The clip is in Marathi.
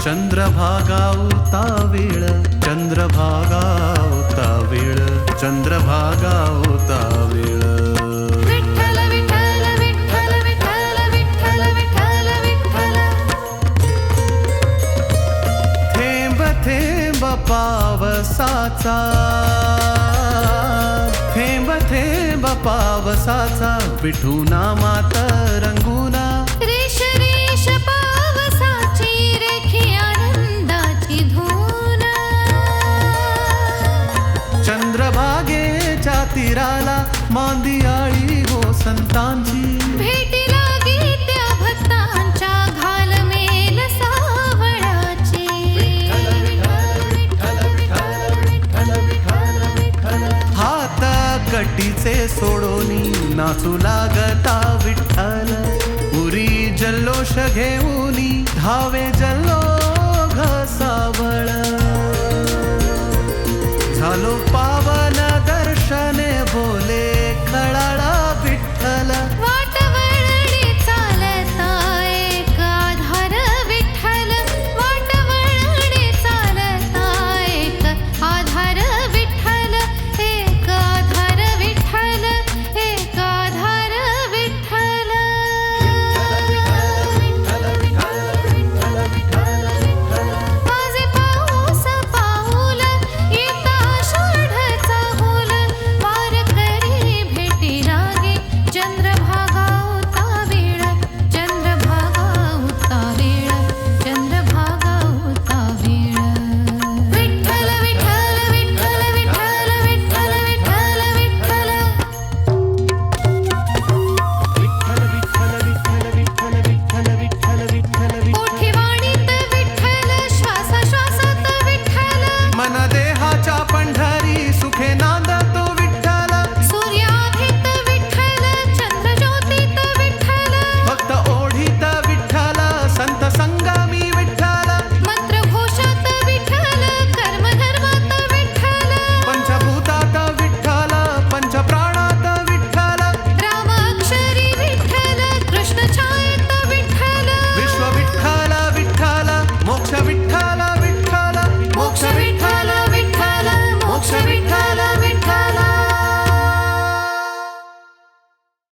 चंद्रभागा उता वेळ, चंद्रभागा उता वेळ, चंद्रभागा उता वेळ. विठ्ठल विठ्ठल विठ्ठल विठ्ठल विठ्ठल विठ्ठल विठ्ठल. थेंब थेंब पावसाचा, थेंब थेंब पावसाचा, विठू नामात रंगुना. रेष रेष पावसाची रेखी आनंदाची धून. चंद्रभागेच्या तीराला मांदियाळी हो संतांची. भेटी लागी त्या भक्तांच्या घालमेल सावळाची. हात कटीचे सोडोनी नाचू लागता विठ्ठल. पुरी जल्लोष घेऊनी धावे जल्लोष